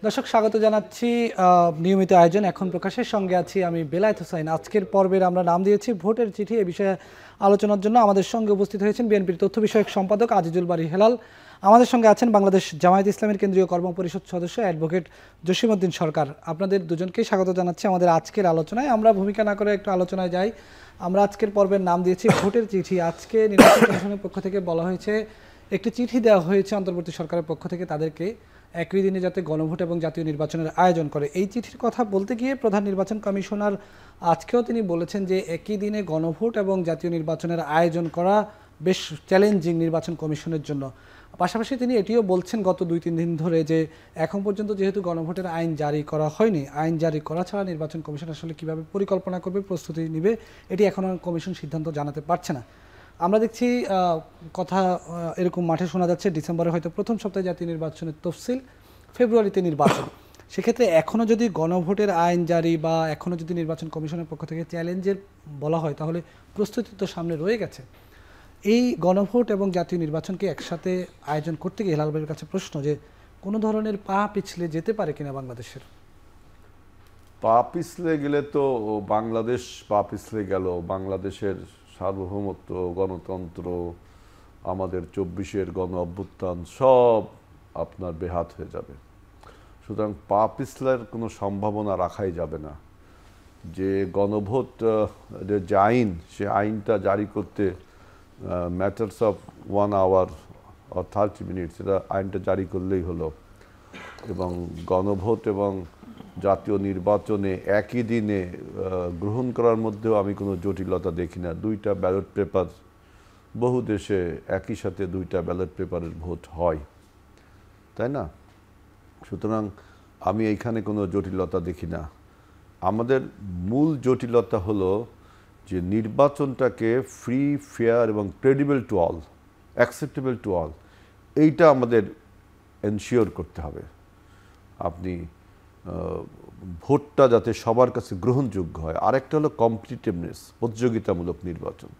দর্শক স্বাগত জানাচ্ছি নিয়মিত আয়োজন এখন প্রকাশের সঙ্গে আছি আমি বেলায়েত হোসাইন। আজকের পর্বের আমরা নাম দিয়েছি ভোটের চিঠি। এ বিষয়ে আলোচনার জন্য আমাদের সঙ্গে উপস্থিত হয়েছেন বিএনপির তথ্য বিষয়ক সম্পাদক আজিজুল বারী হেলাল। আমাদের সঙ্গে আছেন বাংলাদেশ জামায়াত ইসলামীর কেন্দ্রীয় কর্ম পরিষদ সদস্য অ্যাডভোকেট জসিমউদ্দিন সরকার। আপনাদের দুজনকেই স্বাগত জানাচ্ছি আমাদের আজকের আলোচনায়। আমরা ভূমিকা না করে একটু আলোচনায় যাই। আমরা আজকের পর্বের নাম দিয়েছি ভোটের চিঠি। আজকে নির্বাচন কমিশনের পক্ষ থেকে বলা হয়েছে, একটি চিঠি দেওয়া হয়েছে অন্তর্বর্তী সরকারের পক্ষ থেকে তাদেরকে একই দিনে যাতে গণভোট এবং জাতীয় নির্বাচনের আয়োজন করে। এই চিঠির কথা বলতে গিয়ে প্রধান নির্বাচন কমিশনার আজকেও তিনি বলেছেন যে একই দিনে গণভোট এবং জাতীয় নির্বাচনের আয়োজন করা বেশ চ্যালেঞ্জিং নির্বাচন কমিশনের জন্য। পাশাপাশি তিনি এটিও বলছেন গত 2-3 দিন ধরে যে এখন পর্যন্ত যেহেতু গণভোটের আইন জারি করা হয়নি, আইন জারি করা ছাড়া নির্বাচন কমিশন আসলে কীভাবে পরিকল্পনা করবে, প্রস্তুতি নেবে, এটি এখনও কমিশন সিদ্ধান্ত জানাতে পারছে না। আমরা দেখছি কথা এরকম মাঠে শোনা যাচ্ছে ডিসেম্বরে হয়তো প্রথম সপ্তাহে জাতীয় নির্বাচনের তফসিল, ফেব্রুয়ারিতে নির্বাচন। সেক্ষেত্রে এখনও যদি গণভোটের আইন জারি বা এখনও যদি নির্বাচন কমিশনের পক্ষ থেকে চ্যালেঞ্জের বলা হয়, তাহলে প্রস্তুতি তো সামনে রয়ে গেছে। এই গণভোট এবং জাতীয় নির্বাচনকে একসাথে আয়োজন করতে গিয়ে হেলাল ভাইয়ের কাছে প্রশ্ন যে কোনো ধরনের পা পিছলে যেতে পারে কিনা বাংলাদেশের? পা পিছলে গেলে তো বাংলাদেশ পা পিছলে গেল, বাংলাদেশের সার্বভৌমত্ব, গণতন্ত্র, আমাদের 24-এর গণ অভ্যুত্থান সব আপনার বেহাত হয়ে যাবে। সুতরাং পা পিছলের কোনো সম্ভাবনা রাখাই যাবে না। যে গণভোট যে আইন, সে আইনটা জারি করতে matters of 1 hour or 30 minute, সেটা আইনটা জারি করলেই হলো। এবং গণভোট এবং জাতীয় নির্বাচনে একই দিনে গ্রহণ করার মধ্যেও আমি কোনো জটিলতা দেখি না। 2টা ব্যালট পেপার, বহু দেশে একই সাথে 2টা ব্যালট পেপারের ভোট হয়, তাই না? সুতরাং আমি এইখানে কোনো জটিলতা দেখি না। আমাদের মূল জটিলতা হলো যে নির্বাচনটাকে ফ্রি, ফেয়ার এবং credible to all, acceptable to all, এইটা আমাদের এনশিওর করতে হবে। আপনি ভোটটা যাতে সবার কাছে গ্রহণযোগ্য হয়। আরেকটা হলো কম্পিটিটিভনেস, প্রতিযোগিতামূলক নির্বাচন।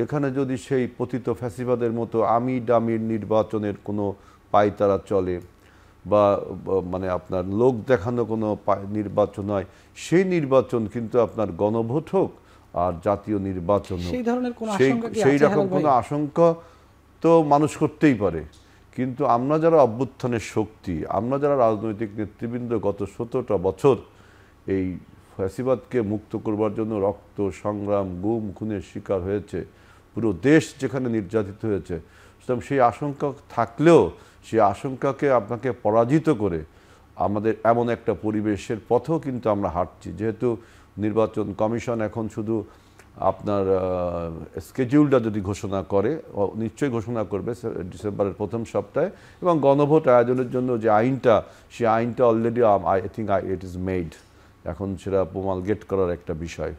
এখানে যদি সেই পতিত ফ্যাসিবাদের মতো আমি ডামির নির্বাচনের কোনো পায়তারা চলে বা মানে আপনার লোক দেখানো কোনো নির্বাচন হয়, সেই নির্বাচন কিন্তু আপনার গণভোট হোক আর জাতীয় নির্বাচন হোক, সেই রকম কোনো আশঙ্কা তো মানুষ করতেই পারে। কিন্তু আমরা যারা অভ্যুত্থানের শক্তি, আমরা যারা রাজনৈতিক নেতৃবৃন্দ গত 17টা বছর এই ফ্যাসিবাদকে মুক্ত করবার জন্য রক্ত সংগ্রাম, গুম খুনের শিকার হয়েছে, পুরো দেশ যেখানে নির্যাতিত হয়েছে, সুতরাং সেই আশঙ্কা থাকলেও সেই আশঙ্কাকে আপনাকে পরাজিত করে আমাদের এমন একটা পরিবেশের পথেও কিন্তু আমরা হাঁটছি। যেহেতু নির্বাচন কমিশন এখন শুধু আপনার স্কেডিউলটা যদি ঘোষণা করে, নিশ্চয়ই ঘোষণা করবে ডিসেম্বরের প্রথম সপ্তাহে, এবং গণভোট আয়োজনের জন্য যে আইনটা, সেই আইনটা already I think it is made. এখন সেটা প্রমালগেট করার একটা বিষয়,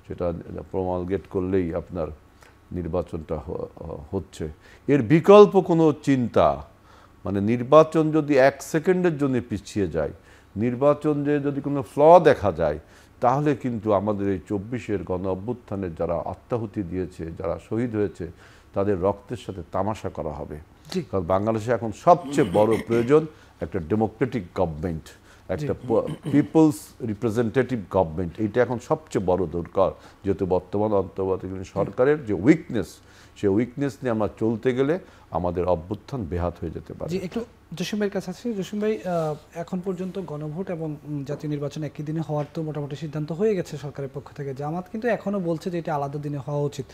সেটা প্রমালগেট করলেই আপনার নির্বাচনটা হচ্ছে। এর বিকল্প কোনো চিন্তা, মানে নির্বাচন যদি 1 সেকেন্ডের জন্য পিছিয়ে যায়, নির্বাচন যে যদি কোনো ফ্ল দেখা যায়, তাহলে কিন্তু আমাদের এই 24-এর গণ অভ্যুত্থানের যারা আত্মাহুতি দিয়েছে, যারা শহীদ হয়েছে, তাদের রক্তের সাথে তামাশা করা হবে। কারণ বাংলাদেশে এখন সবচেয়ে বড় প্রয়োজন একটা ডেমোক্রেটিক গভর্নমেন্ট, একটা পিপলস রিপ্রেজেন্টেটিভ গভর্নমেন্ট। এইটা এখন সবচেয়ে বড় দরকার, যেহেতু বর্তমান অন্তর্বর্তীকালীন সরকারের যে উইকনেস, সেই উইকনেস নিয়ে আমরা চলতে গেলে আমাদের অভ্যুত্থান বেহাত হয়ে যেতে পারে। একটু জসিম ভাইয়ের কাছে আছি। জসিম ভাই, এখন পর্যন্ত গণভোট এবং জাতীয় নির্বাচন একই দিনে হওয়ার তো মোটামুটি সিদ্ধান্ত হয়ে গেছে সরকারের পক্ষ থেকে। জামাত কিন্তু এখনও বলছে যে এটা আলাদা দিনে হওয়া উচিত।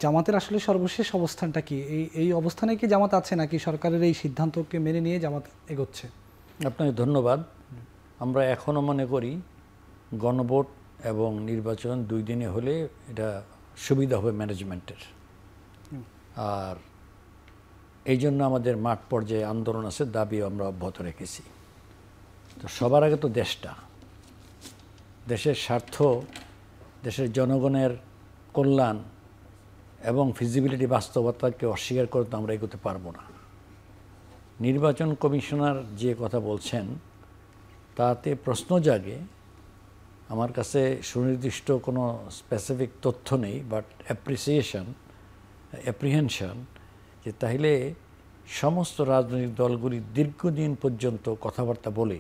জামাতের আসলে সর্বশেষ অবস্থানটা কি? এই অবস্থানে কি জামাত আছে, নাকি সরকারের এই সিদ্ধান্তকে মেনে নিয়ে জামাত এগোচ্ছে? আপনাকে ধন্যবাদ। আমরা এখনও মনে করি গণভোট এবং নির্বাচন 2 দিনে হলে এটা সুবিধা হবে ম্যানেজমেন্টের। আর এই জন্য আমাদের মাঠ পর্যায়ে আন্দোলন আছে, দাবিও আমরা অব্যাহত রেখেছি। তো সবার আগে তো দেশটা, দেশের স্বার্থ, দেশের জনগণের কল্যাণ এবং ফিজিবিলিটি, বাস্তবতাকে অস্বীকার করে তো আমরা এগোতে পারবো না। নির্বাচন কমিশনার যে কথা বলছেন তাতে প্রশ্ন জাগে। আমার কাছে সুনির্দিষ্ট কোনো স্পেসিফিক তথ্য নেই, বাট অ্যাপ্রিহেনশন যে তাহলে সমস্ত রাজনৈতিক দলগুলি দীর্ঘদিন পর্যন্ত কথাবার্তা বলে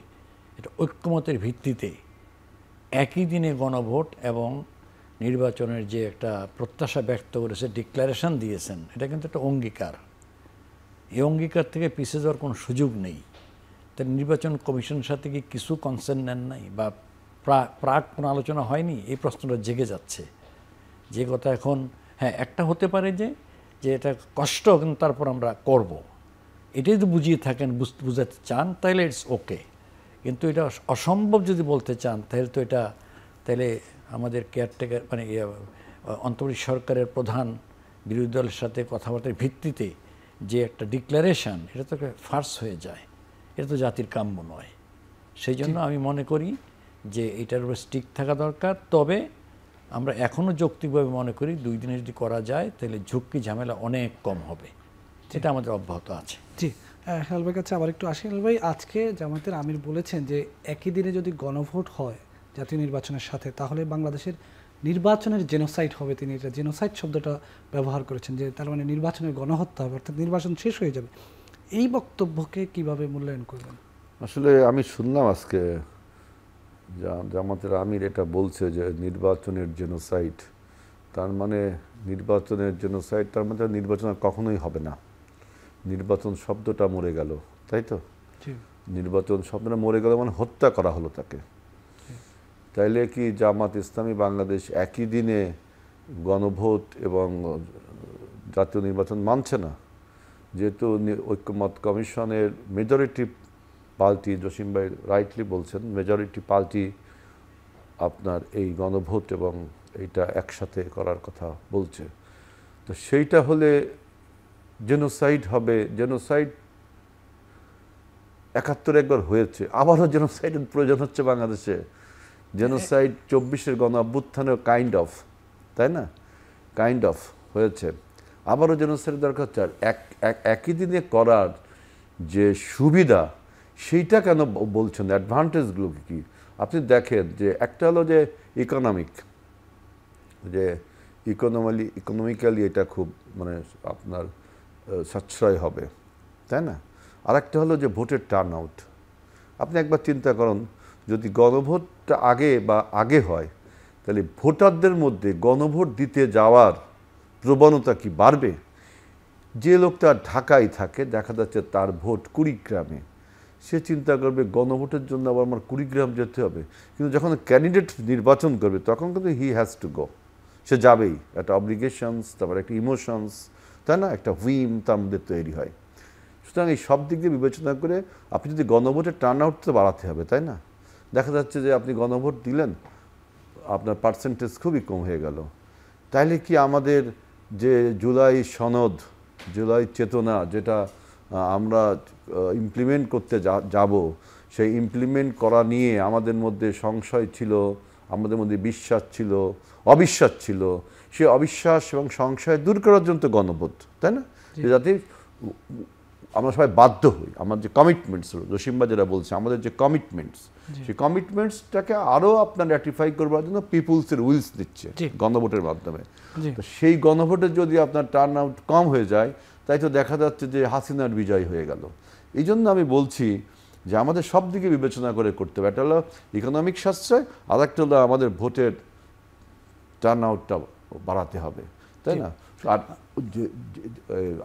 এটা ঐক্যমতের ভিত্তিতে একই দিনে গণভোট এবং নির্বাচনের যে একটা প্রত্যাশা ব্যক্ত করেছে, ডিক্লারেশন দিয়েছেন, এটা কিন্তু একটা অঙ্গীকার। এই অঙ্গীকার থেকে পিছিয়ে যাওয়ার কোনো সুযোগ নেই। তাই নির্বাচন কমিশনের সাথে কি কিছু কনসার্ন নেন নাই বা প্রাক কোনো আলোচনা হয়নি, এই প্রশ্নটা জেগে যাচ্ছে। যে কথা এখন, হ্যাঁ, একটা হতে পারে যে এটা কষ্ট, কিন্তু তারপর আমরা করব, এটাই যদি বুঝিয়ে থাকেন, বুঝাতে চান, তাহলে ইটস ওকে। কিন্তু এটা অসম্ভব যদি বলতে চান, তাহলে আমাদের কেয়ারটেকার মানে অন্তর্বর্তী সরকারের প্রধান বিরোধী দলের সাথে কথাবার্তার ভিত্তিতে যে একটা ডিক্লারেশন, এটা তো ফার্স হয়ে যায়। এটা তো জাতির কাম্য নয়। সেই জন্য আমি মনে করি যে এটার উপর স্টিক থাকা দরকার। তবে আমরা এখনও যৌক্তিকভাবে মনে করি 2 দিনে যদি করা যায় তাহলে ঝুঁকি ঝামেলা অনেক কম হবে। এটা আমাদের অব্যাহত আছে। জি, হেলাল ভাইয়ের কাছে আবার একটু আসি। হেলাল ভাই, আজকে জামায়াতের আমির বলেছেন যে একই দিনে যদি গণভোট হয় জাতীয় নির্বাচনের সাথে, তাহলে বাংলাদেশের নির্বাচনের জেনোসাইড হবে। তিনি এটা জেনোসাইড শব্দটা ব্যবহার করেছেন, যে তার মানে নির্বাচনের গণহত্যা হবে, অর্থাৎ নির্বাচন শেষ হয়ে যাবে। এই বক্তব্যকে কিভাবে মূল্যায়ন করবেন? আসলে আমি শুনলাম আজকে জামাতের আমির এটা বলছে যে নির্বাচনের জেনোসাইড, তার মানে নির্বাচনের জেনোসাইড, তার মানে নির্বাচন আর কখনোই হবে না। নির্বাচন শব্দটা মরে গেল, তাই তো? নির্বাচন শব্দটা মরে গেল মানে হত্যা করা হলো তাকে। তাইলে কি জামাত ইসলামী বাংলাদেশ একই দিনে গণভোট এবং জাতীয় নির্বাচন মানছে না? যেহেতু ঐক্যমত কমিশনের মেজরিটি পার্টি, জসিম ভাই রাইটলি বলছেন, মেজরিটি পার্টি আপনার এই গণভোট এবং এইটা একসাথে করার কথা বলছে, তো সেইটা হলে জেনোসাইড হবে। জেনোসাইড ৭১ একবার হয়েছে, আবারও জেনোসাইডের প্রয়োজন হচ্ছে বাংলাদেশে। জেনোসাইড ২৪-এর গণ অভ্যুত্থানেও কাইন্ড অফ, তাই না? কাইন্ড অফ হয়েছে, আবারও জেনোসাইড দরকার হচ্ছে। আর একই দিনে করার যে সুবিধা, সেইটা কেন বলছেন? অ্যাডভান্টেজগুলো কি? আপনি দেখেন যে একটা হলো যে ইকোনমিক, যে ইকোনমিক্যালি এটা খুব মানে আপনার সাশ্রয় হবে, তাই না? আরেকটা হলো যে ভোটের টার্ন আউট। আপনি একবার চিন্তা করুন, যদি গণভোটটা আগে হয়, তাহলে ভোটারদের মধ্যে গণভোট দিতে যাওয়ার প্রবণতা কি বাড়বে? যে লোকটা ঢাকায় থাকে, দেখা যাচ্ছে তার ভোট কুড়িগ্রামে, সে চিন্তা করবে গণভোটের জন্য আবার আমার কুড়িগ্রাম যেতে হবে। কিন্তু যখন ক্যান্ডিডেট নির্বাচন করবে, তখন কিন্তু হি হ্যাজ টু গো, সে যাবেই। একটা অব্লিগেশনস, তারপর একটা ইমোশনস, তাই না? একটা হুইম তার মধ্যে তৈরি হয়। সুতরাং এই সব দিক দিয়ে বিবেচনা করে আপনি যদি গণভোটের টার্ন আউট তো বাড়াতে হবে, তাই না? দেখা যাচ্ছে যে আপনি গণভোট দিলেন, আপনার পার্সেন্টেজ খুবই কম হয়ে গেল। তাইলে কি আমাদের যে জুলাই সনদ, জুলাই চেতনা, যেটা আমরা ইমপ্লিমেন্ট করতে যাব, সেই ইমপ্লিমেন্ট করা নিয়ে আমাদের মধ্যে সংশয় ছিল, আমাদের মধ্যে বিশ্বাস ছিল, অবিশ্বাস ছিল, সেই অবিশ্বাস এবং সংশয় দূর করার জন্য তো গণভোট, তাই না? যাতে আমরা সবাই বাধ্য হই, আমার যে কমিটমেন্টস, জসিমবা যেটা বলছে, আমাদের যে কমিটমেন্টস, সেই কমিটমেন্টসটাকে আরও আপনার র্যাটিফাই করবার জন্য পিপুলসের উইলস দিচ্ছে গণভোটের মাধ্যমে। তো সেই গণভোটের যদি আপনার টার্ন আউট কম হয়ে যায়, তাই তো দেখা যাচ্ছে যে হাসিনার বিজয় হয়ে গেল। এই জন্য আমি বলছি যে আমাদের সব দিকে বিবেচনা করে করতে হবে। একটা হলো ইকোনমিক সাশ্রয়, আর একটা হলো আমাদের ভোটের টার্ন আউটটা বাড়াতে হবে, তাই না?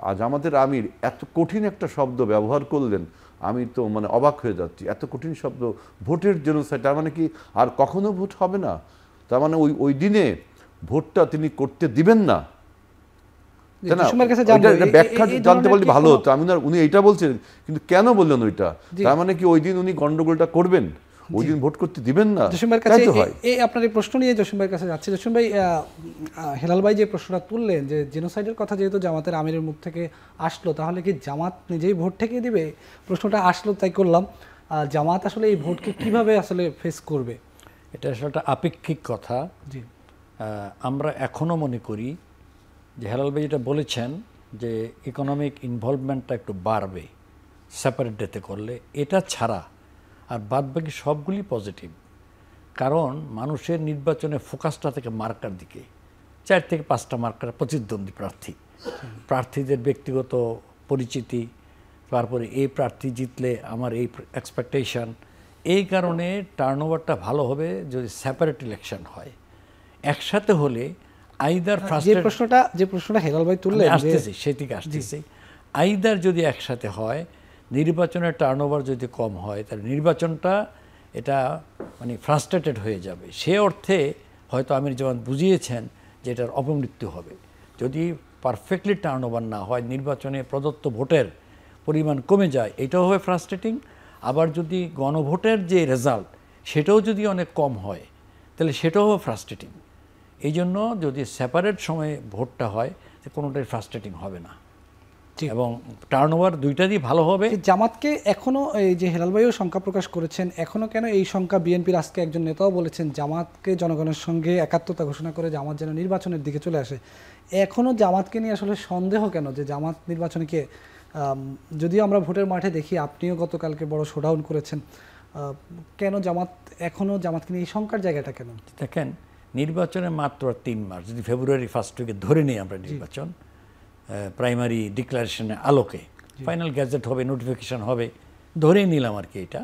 আর আমাদের আমির এত কঠিন একটা শব্দ ব্যবহার করলেন, আমি তো মানে অবাক হয়ে যাচ্ছি। এত কঠিন শব্দ, ভোটের জেনোসাইড, তার মানে কি আর কখনো ভোট হবে না? তার মানে ওই দিনে ভোটটা তিনি করতে দিবেন না, তাই না? ব্যাখ্যা জানতে পারলে ভালো হতো। উনি এইটা বলছেন, কিন্তু কেন বললেন ওইটা? তার মানে কি ওই দিন উনি গন্ডগোলটা করবেন, ওই দিন ভোট করতে দিবেন না? জসিম ভাইয়ের কাছে আপনার এই প্রশ্ন নিয়ে জসিম ভাইয়ের কাছে যাচ্ছে। জসিম ভাই, হেলাল ভাই যে প্রশ্নটা তুললেন যে জেনোসাইডের কথা যেহেতু জামাতের আমিরের মুখ থেকে আসলো, তাহলে কি জামাত নিজেই ভোট ঠেকিয়ে দিবে? প্রশ্নটা আসলো তাই করলাম। জামাত আসলে এই ভোটকে কিভাবে আসলে ফেস করবে? এটা আসলে একটা আপেক্ষিক কথা। জি, আমরা এখনও মনে করি যে হেলাল ভাই যেটা বলেছেন যে ইকোনমিক ইনভলভমেন্টটা একটু বাড়বে সেপারেট ডেতে করলে, এটা ছাড়া আর বাদবাকি সবগুলি পজিটিভ। কারণ মানুষের নির্বাচনে ফোকাসটা থেকে মার্কার দিকে, 4 থেকে 5টা মার্কার প্রতিদ্বন্দ্বী প্রার্থীদের ব্যক্তিগত পরিচিতি, তারপরে এই প্রার্থী জিতলে আমার এই এক্সপেকটেশন, এই কারণে টার্নওভারটা ভালো হবে যদি সেপারেট ইলেকশন হয়। একসাথে হলে আইদার যে প্রশ্নটা হেলাল ভাই তুললেন, আসতেছি সেদিকে আসতেছি, আইদার যদি একসাথে হয়, নির্বাচনের টার্নওভার যদি কম হয়, তাহলে নির্বাচনটা এটা মানে ফ্রাস্ট্রেটেড হয়ে যাবে। সে অর্থে হয়তো আমির জামাত বুঝিয়েছেন যে এটার অপমৃত্যু হবে। যদি পারফেক্টলি টার্নওভার না হয়, নির্বাচনে প্রদত্ত ভোটের পরিমাণ কমে যায়, এটাও হবে ফ্রাস্ট্রেটিং। আবার যদি গণভোটের যে রেজাল্ট সেটাও যদি অনেক কম হয়, তাহলে সেটাও হবে ফ্রাস্ট্রেটিং। এই জন্য যদি সেপারেট সময়ে ভোটটা হয়, কোনোটাই ফ্রাস্ট্রেটিং হবে না এবং টার্নওভার দুইটারই ভালো হবে। জামাতকে এখনো, এই যে হেলাল ভাইও শঙ্কা প্রকাশ করেছেন, এখনো কেন এই শঙ্কা বিএনপির? আজকে একজন নেতাও বলেছেন জামাতকে জনগণের সঙ্গে একাত্মতা ঘোষণা করে জামাত যেন নির্বাচনের দিকে চলে আসে। এখনো জামাতকে নিয়ে আসলে সন্দেহ কেন যে জামাত নির্বাচনকে, যদিও আমরা ভোটের মাঠে দেখি, আপনিও গতকালকে বড় শোডাউন করেছেন, কেন জামাতকে নিয়ে এই শঙ্কার জায়গাটা কেন? দেখেন, নির্বাচনে মাত্র 3 মাস, যদি ফেব্রুয়ারি ফার্স্ট উইকে ধরে নিই আমরা নির্বাচন, প্রাইমারি ডিক্লারেশনের আলোকে ফাইনাল গ্যাজেট হবে, নোটিফিকেশন হবে, ধরেই নিলাম আর কি এটা,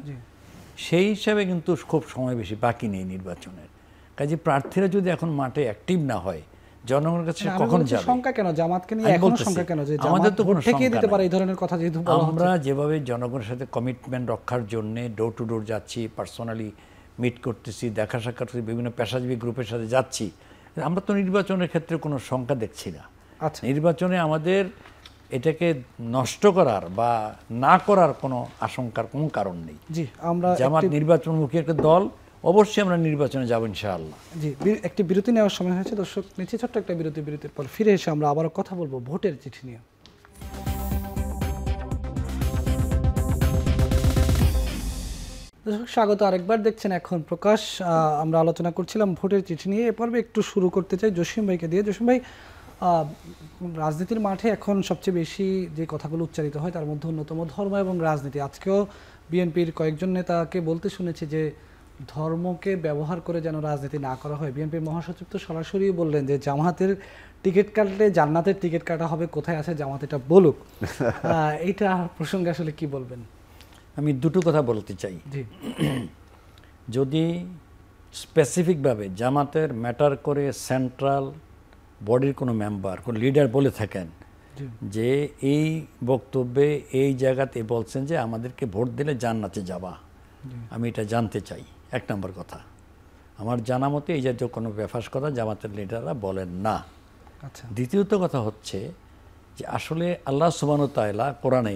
সেই হিসাবে কিন্তু খুব সময় বেশি বাকি নেই নির্বাচনের। কাজে প্রার্থীরা যদি এখন মাঠে অ্যাক্টিভ না হয়, জনগণের কাছে কখন যাবে? শঙ্কা কেন জামাতকে নিয়ে এখন শঙ্কা কেন যে আমাদের তো কোনো শঙ্কা দিতে পারে এই ধরনের কথা যেহেতু বলা হচ্ছে? আমরা যেভাবে জনগণের সাথে কমিটমেন্ট রক্ষার জন্য ডোর টু ডোর যাচ্ছি, পার্সোনালি মিট করতেছি, দেখা সাক্ষাৎ করছি, বিভিন্ন পেশাজীবী গ্রুপের সাথে যাচ্ছি, আমরা তো নির্বাচনের ক্ষেত্রে কোনো শঙ্কা দেখছি না। আচ্ছা, নির্বাচনে আমাদের এটাকে নষ্ট করার বা না করার কোনো আশঙ্কার কোনো কারণ নেই। জি, আমরা জামাত নির্বাচনমুখী একটা দল, অবশ্যই আমরা নির্বাচনে যাব ইনশাআল্লাহ। জি, একটি বিরতি নেওয়ার সময় হয়েছে দর্শক, নিচে ছোট্ট একটা বিরতির পর ফিরে এসে আমরা আবারও কথা বলবো ভোটের চিঠি নিয়ে। দর্শক স্বাগত আরেকবার, দেখছেন এখন প্রকাশ। আমরা আলোচনা করছিলাম ভোটের চিঠি নিয়ে। এ পর্বে একটু শুরু করতে চাই জসিম ভাইকে দিয়ে। জসিম ভাই, রাজনীতির মাঠে এখন সবচেয়ে বেশি যে কথাগুলো উচ্চারিত হয় তার মধ্যে অন্যতম ধর্ম এবং রাজনীতি। আজকেও বিএনপির কয়েকজন নেতাকে বলতে শুনেছি যে ধর্মকে ব্যবহার করে যেন রাজনীতি না করা হয়। বিএনপির মহাসচিব তো সরাসরি বললেন যে জামাতের টিকিট কাটলে জান্নাতের টিকিট কাটা হবে, কোথায় আছে জামাত এটা বলুক। এইটা প্রসঙ্গে আসলে কি বলবেন? আমি দুটো কথা বলতে চাই। জি, যদি স্পেসিফিকভাবে জামাতের ম্যাটার করে সেন্ট্রাল বডির কোনো মেম্বার, কোনো লিডার বলে থাকেন যে এই বক্তব্যে এই জায়গাতে বলছেন যে আমাদেরকে ভোট দিলে জান্নাতে যাবা, আমি এটা জানতে চাই। 1 নম্বর কথা, আমার জানা মতে এই জাতীয় কোনো বেফাস কথা জামাতের লিডাররা বলেন না। আচ্ছা, দ্বিতীয়ত কথা হচ্ছে যে আসলে আল্লাহ সুবহানাহু ওয়া তাআলা কোরআনে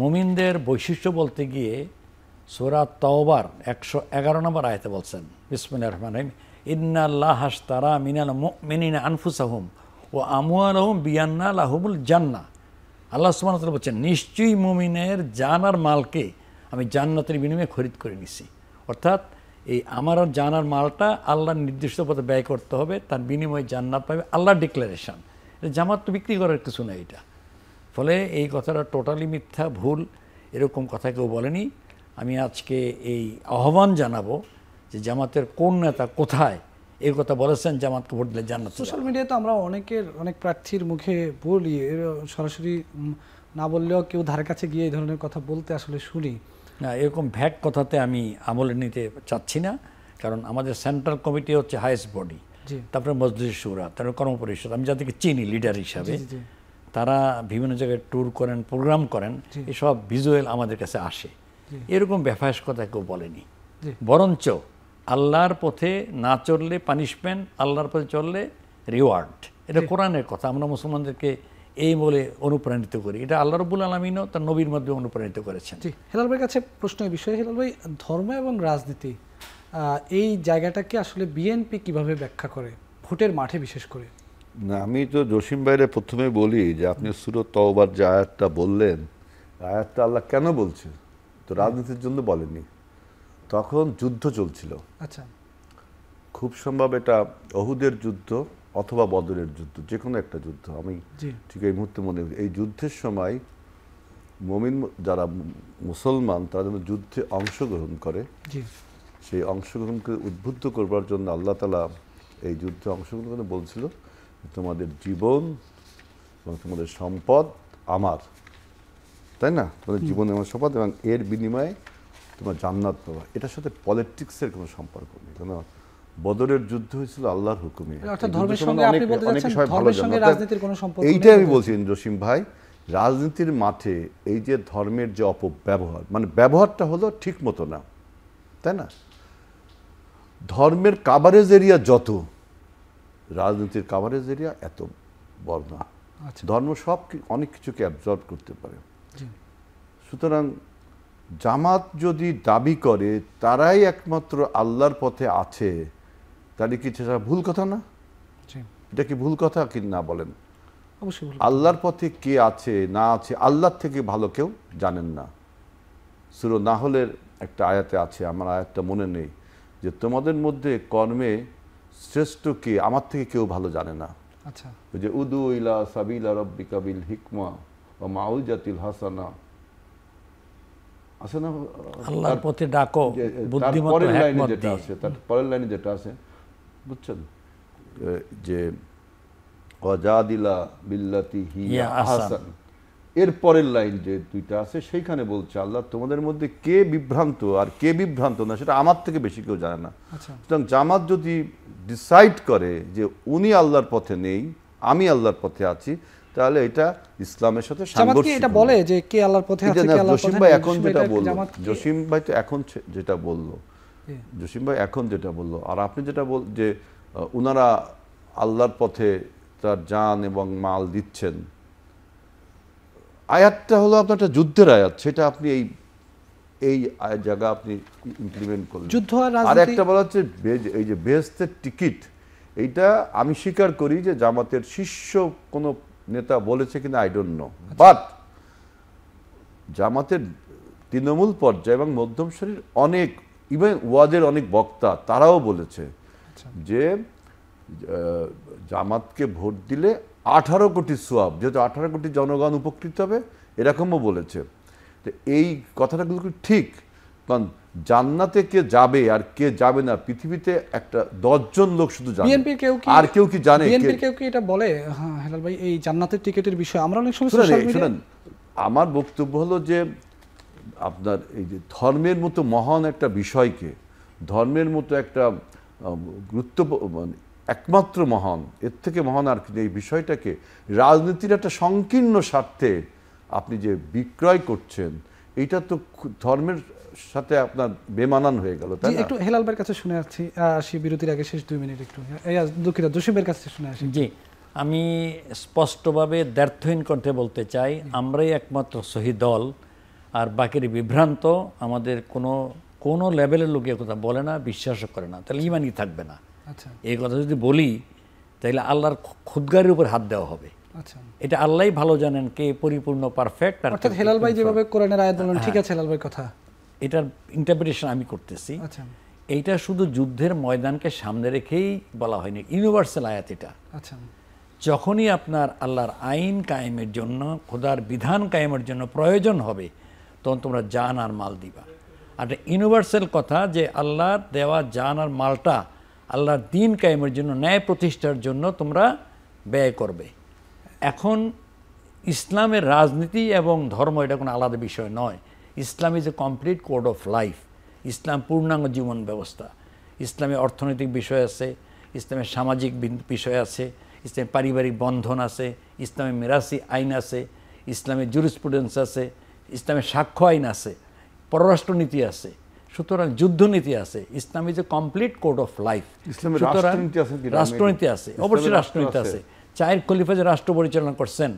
মুমিনদের বৈশিষ্ট্য বলতে গিয়ে সূরা তাওবার 111 নম্বর আয়াতে বলছেন, বিসমিল্লাহির রহমানির রহিম, ইন্নাল্লাহা আশতারা মিনাল মুমিনিনা আনফুসাহুম ওয়া আমওয়ালাহুম বিআন্না লাহুমুল জান্নাহ। আল্লাহ সুবহানাহু ওয়া তাআলা বলছেন, নিশ্চয়ই মুমিনের জান আর মালকে আমি জান্নাতের বিনিময়ে খরিদ করে নিছি। অর্থাৎ এই আমার আর জান আর মালটা আল্লাহর নির্দিষ্ট পথে ব্যয় করতে হবে, তার বিনিময়ে জান্নাত পাবে, আল্লাহর ডিক্লারেশন। এটা জামাত তো বিক্রি করার কিছু না এটা। ফলে এই কথাটা টোটালি মিথ্যা, ভুল, এরকম কথা কেউ বলেনি। আমি আজকে এই আহ্বান জানাবো যে জামাতের কোন নেতা কোথায় এই কথা বলেছেন জামাতকে ভোট দিলে জান্নাত। সোশ্যাল মিডিয়ায় তো আমরা অনেক প্রার্থীর মুখে বলি, সরাসরি না বললেও কেউ ধারে কাছে গিয়ে এই ধরনের কথা বলতে আসলে শুনি না। এরকম ভ্যাট কথাতে আমি আমলে নিতে চাচ্ছি না, কারণ আমাদের সেন্ট্রাল কমিটি হচ্ছে হাইয়েস্ট বডি, তারপরে মজলিস শুরা, তারপরে কর্মপরিষদ, আমি যাদেরকে চিনি লিডার হিসাবে, তারা বিভিন্ন জায়গায় ট্যুর করেন, প্রোগ্রাম করেন, এসব ভিজুয়াল আমাদের কাছে আসে। এরকম ব্যাপাস কথা কেউ বলেনি। বরঞ্চ আল্লাহর পথে না চললে পানিশমেন্ট, আল্লাহর পথে চললে রিওয়ার্ড, এটা কোরআনের কথা। আমরা মুসলমানদেরকে এই বলে অনুপ্রাণিত করি, এটা আল্লাহ রাব্বুল আলামিনও তার নবীর মাধ্যমে অনুপ্রাণিত করেছেন। জি, হেলাল ভাইয়ের কাছে প্রশ্ন এই বিষয়ে। হেলাল ভাই, ধর্ম এবং রাজনীতি এই জায়গাটাকে আসলে বিএনপি কিভাবে ব্যাখ্যা করে ভোটের মাঠে বিশেষ করে? না, আমি তো জসিম ভাইরে প্রথমে বলি যে আপনি সূরা তাওবার যে আয়াতটা বললেন, আয়াতটা আল্লাহ কেন বলছেন? তো রাজনীতির জন্য বলেননি, তখন যুদ্ধ চলছিল। আচ্ছা, খুব সম্ভব এটা অহুদের যুদ্ধ অথবা বদরের যুদ্ধ, যে কোনো একটা যুদ্ধ। আমি ঠিক এই মুহূর্তে মনে করি এই যুদ্ধের সময় মুমিন যারা মুসলমান তারা যেন যুদ্ধে অংশগ্রহণ করে, সেই অংশগ্রহণকে উদ্বুদ্ধ করবার জন্য আল্লাহ তাআলা এই যুদ্ধে অংশগ্রহণ করে বলছিল তোমাদের জীবন এবং তোমাদের সম্পদ আমার, তাই না? তোমাদের জীবন এবং শপথ, এবং এর বিনিময়ে তোমার জান্নাত পাওয়া। এটার সাথে পলিটিক্সের কোনো সম্পর্ক নেই। কেন বদরের যুদ্ধ হয়েছিল আল্লাহর হুকুমে। অর্থাৎ ধর্মের সঙ্গে আপনি বলতে চাচ্ছেন ধর্মের সঙ্গে রাজনীতির কোনো সম্পর্ক নেই। এইটাই আমি বলছি জসিম ভাই, রাজনীতির মাঠে এই যে ধর্মের যে অপব্যবহার, মানে ব্যবহারটা হলো ঠিক মতো না, তাই না? ধর্মের কাভারেজ এরিয়া যত, রাজনীতির কাভারেজ এরিয়া এত বড় না। ধর্ম সব অনেক কিছুকে অ্যাবজর্ব করতে পারে। সুতরাং জামাত যদি দাবি করে তারাই একমাত্র আল্লাহর পথে আছে, তাহলে কি সেটা ভুল কথা না? এটা কি ভুল কথা কি না বলেন? অবশ্যই আল্লাহর পথে কে আছে না আছে আল্লাহর থেকে ভালো কেউ জানেন না। সূরা নাহলের একটা আয়াতে আছে, আমার আয়াতটা মনে নেই, যে তোমাদের মধ্যে কর্মে শ্রেষ্ঠ কে আমার থেকে কেউ ভালো জানে না। আচ্ছা, ওই যে উদু ইলা সাবিলা রাব্বিকা বিল হিকমা ওয়া মাউজাতিল হাসানা, আছে না? আল্লাহর পথে ডাকো, বুদ্ধিমত্তা পরের লাইনে হিকমত যেটা দিয়ে। আছে, তার পরের লাইনে যেটা আছে, বুঝছেন, যে ওয়াজাদিলা বিল্লাতি হিয়া আহসান, এর পরের লাইন যে দুইটা আছে সেইখানে বলছে আল্লাহ তোমাদের মধ্যে কে বিভ্রান্ত আর কে বিভ্রান্ত না সেটা আমার থেকে বেশি কেউ জানে না। সুতরাং জামাত যদি ডিসাইড করে যে উনি আল্লাহর পথে নেই, আমি আল্লাহর পথে আছি, তাহলে এটা ইসলামের সাথে সাংঘর্ষিক। এটা বলে যে কে আল্লাহর পথে আছে, কে আল্লাহর পথে জসিম ভাই নেই, এখন যেটা বলল, জামাত জসিম ভাই তো এখন যেটা বললো, জসিম ভাই এখন যেটা বললো, আর আপনি যেটা যে উনারা আল্লাহর পথে তার জান এবং মাল দিচ্ছেন, আয়াতটা হলো আপনার একটা যুদ্ধের আয়াত, সেটা আপনি এই জায়গা আপনি ইমপ্লিমেন্ট করলেন। যুদ্ধ আর আর একটা বলা হচ্ছে এই যে বেহেশতের টিকিট, এইটা আমি স্বীকার করি যে জামাতের শীর্ষ কোন নেতা বলেছে কিনা আই ডোন্ট নো, বাট জামাতের তৃণমূল পর্যায়ে এবং মধ্যম সারির অনেক, ইভেন ওয়াজের অনেক বক্তা তারাও বলেছে যে জামাতকে ভোট দিলে 18 কোটি সোয়াব, যেহেতু 18 কোটি জনগণ উপকৃত হবে, এরকমও বলেছে। তো এই কথাটা কিন্তু ঠিক, কারণ জান্নাতে কে যাবে আর কে যাবে না পৃথিবীতে একটা 10 জন লোক শুধু জানে, আর কেউ কি জানে? বিএনপির কেউ কি এটা বলে? হ্যাঁ হেলাল ভাই, এই জান্নাতের টিকেটের বিষয়ে আমরা অনেক সময় শুনেন, আমার বক্তব্য হলো যে আপনার এই যে ধর্মের মতো মহান একটা বিষয়কে, ধর্মের মতো একটা গুরুত্বপূর্ণ, একমাত্র মহান, এর থেকে মহান আর কি, এই বিষয়টাকে রাজনীতির একটা সংকীর্ণ স্বার্থে আপনি যে বিক্রয় করছেন, এইটা তো ধর্মের সাথে আপনার বেমানান হয়ে গেল, তাই না? একটু হেলাল ভাইয়ের কাছে শুনে আসি বিরতির আগে, শেষ 2 মিনিট একটু দুঃখিত, জসিমের কাছে শুনে আসি। জি, আমি স্পষ্টভাবে দ্ব্যর্থহীন করতে বলতে চাই, আমরাই একমাত্র সহি দল, আর বাকির বিভ্রান্ত। আমাদের কোনো লেভেলের লোক কথা বলে না, বিশ্বাসও করে না, তাহলে ইমানই থাকবে না। আচ্ছা, এই কথা যদি বলি তাহলে আল্লাহর খুদগারির উপর হাত দেওয়া হবে। আচ্ছা, এটা আল্লাহই ভালো জানেন কে পরিপূর্ণ পারফেক্ট। অর্থাৎ হেলাল ভাই যেভাবে কোরআনের আয়াত বললেন, ঠিক আছে হেলাল ভাই কথা, এটার ইন্টারপ্রিটেশন আমি করতেছি। আচ্ছা, এইটা শুধু যুদ্ধের ময়দানকে সামনে রেখেই বলা হয়নি, ইউনিভার্সাল আয়াত এটা। আচ্ছা, যখনই আপনার আল্লাহর আইন কায়েমের জন্য, খোদার বিধান কায়েমের জন্য প্রয়োজন হবে, তখন তোমরা জান আর মাল দিবা। আর ইউনিভার্সাল কথা যে আল্লাহর দেওয়া জান আর মালটা আল্লাহর দিন কায়েমের জন্য, ন্যায় প্রতিষ্ঠার জন্য তোমরা ব্যয় করবে। এখন ইসলামের রাজনীতি এবং ধর্ম এটা কোনো আলাদা বিষয় নয়। Islam is a complete code of life. ইসলাম পূর্ণাঙ্গ জীবন ব্যবস্থা। ইসলামে অর্থনৈতিক বিষয় আছে, ইসলামের সামাজিক বিষয় আছে, ইসলামের পারিবারিক বন্ধন আছে, ইসলামের মিরাসি আইন আছে, ইসলামের জুরিসপ্রুডেন্স আছে, ইসলামের সাক্ষ্য আইন আছে, পররাষ্ট্রনীতি আছে, সুতরাং যুদ্ধনীতি আছে। Islam is a complete code of life. সুতরাং রাষ্ট্রনীতি আছে, অবশ্যই রাষ্ট্রনীতি আছে। 4 খলিফা যে রাষ্ট্র পরিচালনা করছেন,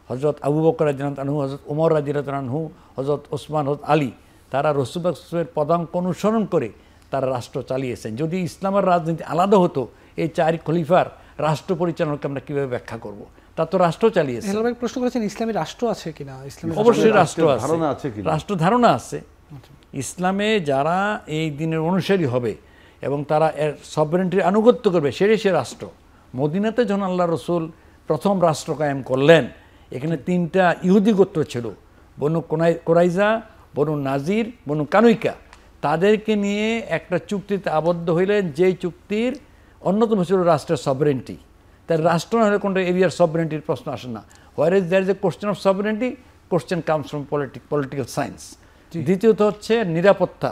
হজরত আবু বকর রাদিয়াল্লাহু আনহু, হজরত ওমর রাদিয়াল্লাহু আনহু, হজরত ওসমান, হজরত আলী, তারা রাসূলের পদাঙ্ক অনুসরণ করে তারা রাষ্ট্র চালিয়েছেন। যদি ইসলামের রাজনীতি আলাদা হতো, এই 4 খলিফার রাষ্ট্র পরিচালনাকে আমরা কিভাবে ব্যাখ্যা করব? তা তো রাষ্ট্র চালিয়েছে। হেলাল ভাই প্রশ্ন করেছেন ইসলামী রাষ্ট্র আছে কিনা? অবশ্যই রাষ্ট্র আছে, রাষ্ট্র ধারণা আছে। ইসলামে যারা এই দিনের অনুসারী হবে এবং তারা এর সভরেন্টির আনুগত্য করবে, সেটাই সে রাষ্ট্র। মদিনাতে যখন আল্লাহ রসুল প্রথম রাষ্ট্র কায়েম করলেন, এখানে 3টা ইহুদি গোত্র ছিল, বনু কোরাইজা, বনু নাজির, বনু কানুইকা। তাদেরকে নিয়ে একটা চুক্তিতে আবদ্ধ হইলেন, যেই চুক্তির অন্যতম ছিল রাষ্ট্রের সভরেন্টি। তার রাষ্ট্র না হলে কোনটা এরিয়ার সভরেন্টির প্রশ্ন আসে না। Where is there is a question of sovereignty, question comes from political science. দ্বিতীয়ত হচ্ছে নিরাপত্তা,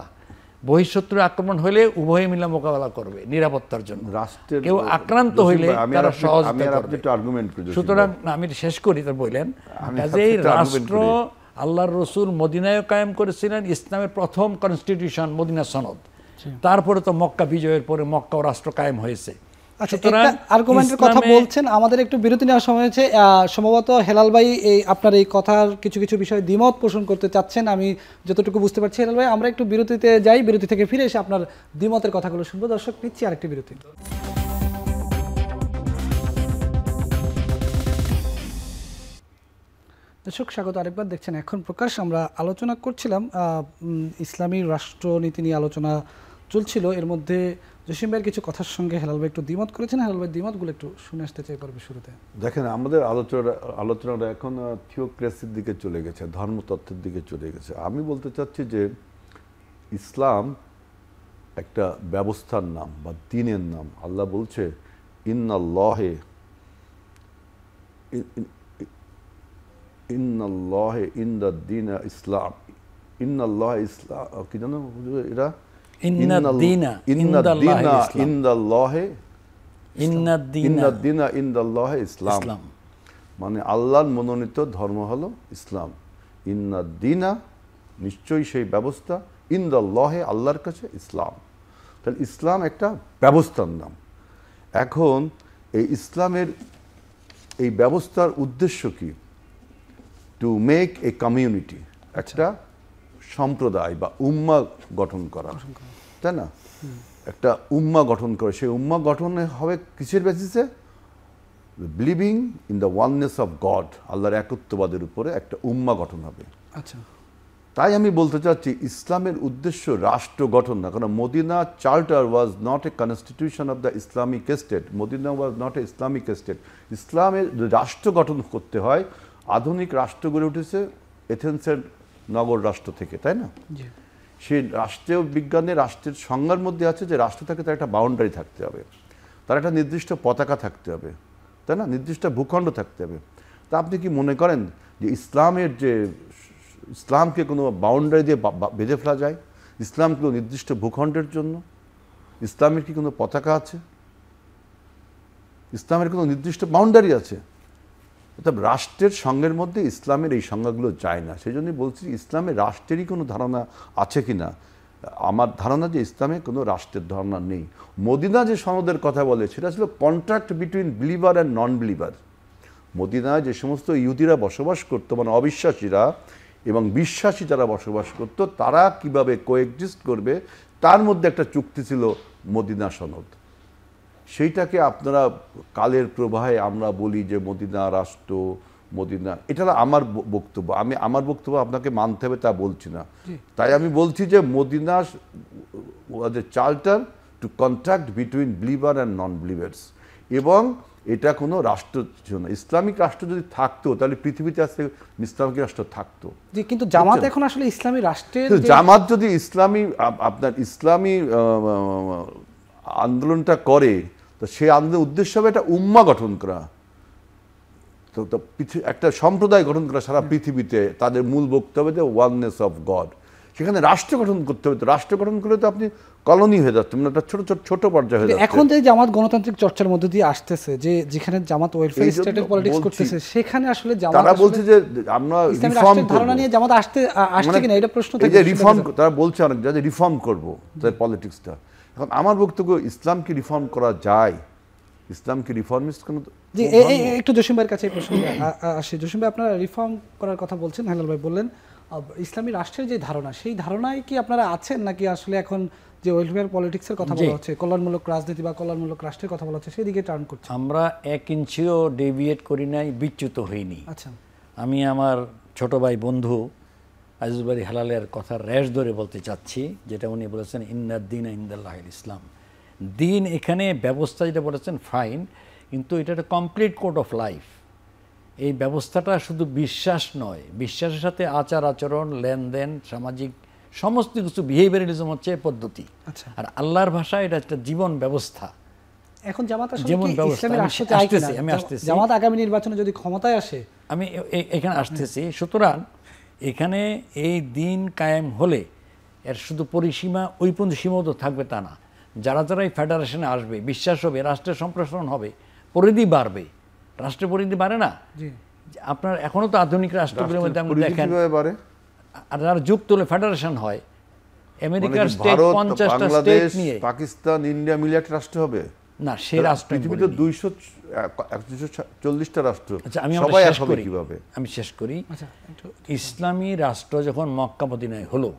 বহিঃশত্রু আক্রমণ হলে উভয়ে মিলে মোকাবেলা করবে নিরাপত্তার জন্য। রাষ্ট্রের কেউ আক্রান্ত হইলে তারা সহযোগিতা করবে। সুতরাং আমি শেষ করি, তার বললেন কাজেই রাষ্ট্র আল্লাহর রসুল মদিনায় কায়েম করেছিলেন, ইসলামের প্রথম কনস্টিটিউশন মদিনা সনদ, তারপরে তো মক্কা বিজয়ের পরে মক্কা ও রাষ্ট্র কায়েম হয়েছে। আচ্ছা, একটা আর্গুমেন্টের কথা বলছেন, আমাদের একটু বিরতি নেওয়ার সময় হয়েছে। সম্ভবত হেলাল ভাই এই আপনার এই কথার কিছু কিছু বিষয়ে দ্বিমত পোষণ করতে চাচ্ছেন, আমি যতটুকু বুঝতে পারছি। হেলাল ভাই, আমরা একটু বিরতিতে যাই, বিরতি থেকে ফিরে এসে আপনার দ্বিমতের কথাগুলো শুনবো। দর্শক, নিচ্ছি আরেকটি বিরতি। দর্শক, স্বাগত আরেকবার। দেখছেন এখন প্রকাশ। আমরা আলোচনা করছিলাম ইসলামী রাষ্ট্রনীতি নিয়ে আলোচনা চলছিল। এর মধ্যে জসিম ভাইয়ের কিছু কথার সঙ্গে হেলাল ভাই একটু দ্বিমত করেছেন। হেলাল ভাই দ্বিমতগুলো একটু শুনে আসতে চাই পর্বে শুরুতে। দেখেন, আমাদের আলোচনাটা এখন থিওক্রেসির দিকে চলে গেছে, ধর্মতত্ত্বের দিকে চলে গেছে। আমি বলতে চাচ্ছি যে ইসলাম একটা ব্যবস্থার নাম বা দ্বীনের নাম। আল্লাহ বলছে ইন্নাল্লাহে ইন্দাদ্দীন ইসলাম, ইন্নাল্লাহ ইসলাম, কি জানো এরা ইসলাম, মানে আল্লাহর মনোনীত ধর্ম হলো ইসলাম। ইন্নাদ্দীনা, নিশ্চয়ই সেই ব্যবস্থা, ইনদাল্লাহে, আল্লাহর কাছে, ইসলাম। তাহলে ইসলাম একটা ব্যবস্থার নাম। এখন এই ইসলামের এই ব্যবস্থার উদ্দেশ্য কি? টু মেক এ কমিউনিটি, একটা সম্প্রদায় বা উম্মা গঠন করা, তাই না? একটা উম্মা গঠন করে, সেই উম্মা গঠনে হবে কিসের বেসিসে? Believing in the oneness of god, আল্লাহর একত্ববাদের উপরে একটা উম্মা গঠন হবে। আচ্ছা, তাই আমি বলতে চাচ্ছি ইসলামের উদ্দেশ্য রাষ্ট্র গঠন না। কারণ Medina charter was not a constitution of the Islamic state, Medina was not a Islamic state. ইসলামের রাষ্ট্র গঠন করতে হয়, আধুনিক রাষ্ট্র গড়ে উঠেছে এথেন্সের নগর রাষ্ট্র থেকে, তাই না? সেই রাষ্ট্রীয় বিজ্ঞানে রাষ্ট্রের সংজ্ঞার মধ্যে আছে যে রাষ্ট্র থাকে তার একটা বাউন্ডারি থাকতে হবে, তার একটা নির্দিষ্ট পতাকা থাকতে হবে, তাই না? নির্দিষ্ট ভূখণ্ড থাকতে হবে। তা আপনি কি মনে করেন যে ইসলামকে কোনো বাউন্ডারি দিয়ে বেঁধে ফেলা যায়? ইসলাম কোনো নির্দিষ্ট ভূখণ্ডের জন্য? ইসলামের কি কোনো পতাকা আছে? ইসলামের কোনো নির্দিষ্ট বাউন্ডারি আছে? অর্থাৎ রাষ্ট্রের সঙ্গের মধ্যে ইসলামের এই সংজ্ঞাগুলো যায় না। সেই জন্যই বলছি ইসলামের রাষ্ট্রেরই কোনো ধারণা আছে কি না। আমার ধারণা যে ইসলামে কোনো রাষ্ট্রের ধারণা নেই। মদিনা যে সনদের কথা বলে সেটা ছিল contract between believer and non believer. মদিনায় যে সমস্ত ইহুদিরা বসবাস করতো, মানে অবিশ্বাসীরা এবং বিশ্বাসী যারা বসবাস করতো, তারা কিভাবে কোএক্সিস্ট করবে তার মধ্যে একটা চুক্তি ছিল মদিনা সনদ। সেইটাকে আপনারা কালের প্রবাহে আমরা বলি যে মদিনা রাষ্ট্র, মদিনা, এটা আমার বক্তব্য। আমার বক্তব্য আপনাকে মানতে হবে তা বলছি না। তাই আমি বলছি যে Medina charter to contract between believer and non believers, এবং এটা কোনো রাষ্ট্র ছিল না। ইসলামিক রাষ্ট্র যদি থাকতো তাহলে পৃথিবীতে আজকে ইসলামিক রাষ্ট্র থাকতো। কিন্তু জামাত এখন আসলে ইসলামী রাষ্ট্রের, জামাত যদি আপনার ইসলামী আন্দোলনটা করে, তো সেই আন্দোলনের উদ্দেশ্য হবে একটা উম্মা গঠন করা, তো একটা সম্প্রদায় গঠন করা সারা পৃথিবীতে। তাদের মূল বক্তব্য যে ওয়াননেস অফ গড। সেখানে রাষ্ট্র গঠন করতে হবে। তো রাষ্ট্র গঠন করলে তো আপনি কলোনি হয়ে যাচ্ছে, মানে একটা ছোট পর্যায়ে হয়ে যাচ্ছে। এখন যে জামাত গণতান্ত্রিক চর্চার মধ্যে দিয়ে আসতেছে, যেখানে জামাত ওয়েলফেয়ার স্টেটের পলিটিক্স করতেছে, সেখানে আসলে জামাত তারা বলছে যে আমরা রিফর্ম করব, ধারণা নিয়ে জামাত আসছে কিনা এটা প্রশ্ন থাকে। রিফর্ম তারা বলছে অনেক যে রিফর্ম করব তাদের পলিটিক্সটা। এখন আমার বক্তব্য, ইসলাম কি রিফর্ম করা যায়? ইসলাম কি রিফর্মিস্ট কোন? জি, একটু জসিম ভাইয়ের কাছে এই প্রশ্নটা আসে। জসিম ভাই, আপনারা রিফর্ম করার কথা বলছেন, হেলাল ভাই বললেন ইসলামী রাষ্ট্রের যে ধারণা, সেই ধারণায় কি আপনারা আছেন, নাকি আসলে এখন যে ওয়েলফেয়ার পলিটিক্সের কথা বলা হচ্ছে, কল্যাণমূলক রাজনীতি বা কল্যাণমূলক রাষ্ট্রের কথা বলা হচ্ছে, সেদিকে টার্ন করছে? আমরা 1 ইঞ্চিও ডেভিয়েট করি নাই, বিচ্যুত হইনি। আচ্ছা, আমি আমার ছোট ভাই বন্ধু আজিজুল বারী হেলালের কথা র্যাশ ধরে বলতে চাচ্ছি, যেটা উনি বলেছেন ইন্নাদ্দীনা ইনদাল্লাহিল ইসলাম। দিন এখানে ব্যবস্থা যেটা বলেছেন ফাইন, কিন্তু এটা একটা কমপ্লিট কোড অফ লাইফ। এই ব্যবস্থাটা শুধু বিশ্বাস নয়, বিশ্বাসের সাথে আচার আচরণ, লেনদেন, সামাজিক সমস্ত কিছু, বিহেভিয়ারিজম হচ্ছে পদ্ধতি। আচ্ছা, আর আল্লাহর ভাষায় এটা একটা জীবন ব্যবস্থা। এখন জামাত আসলে যেমন কি ব্যবস্থা, ইসলামী আমি রাষ্ট্র চায় কিনা? আসতেছি, আমি আসতেছি। জামাত আগামী নির্বাচনে যদি ক্ষমতায় আসে, আমি এখানে আসতেছি। সুতরাং এখানে এই দিন কায়েম হলে এর শুধু পরিসীমা ওই পর্যন্ত সীমাবদ্ধ থাকবে তা না। যারা যারা এই ফেডারেশনে আসবে, বিশ্বাস হবে, রাষ্ট্রের সম্প্রসারণ হবে, পরিধি বাড়বে। রাষ্ট্রের পরিধি বাড়ে না? জি, আপনার এখনো তো আধুনিক রাষ্ট্রগুলোর মধ্যে আপনি পরিধি দেখেন, কিভাবে বাড়ে? আর যারা যুক্ত হলে ফেডারেশন হয়, আমেরিকার মানে কি স্টেট ভারত, 50টা স্টেট বাংলাদেশ, নিয়ে, পাকিস্তান, ইন্ডিয়া মিলে একটা রাষ্ট্র হবে? না সেই রাষ্ট্র আমি পৃথিবীতে বলিনি। 240টা রাষ্ট্র, আচ্ছা, আমি সবাই শেষ এক হবে করি, কিভাবে? আমি শেষ করি। আচ্ছা একটু ইসলামী রাষ্ট্র যখন মক্কা মদিনায় হলো,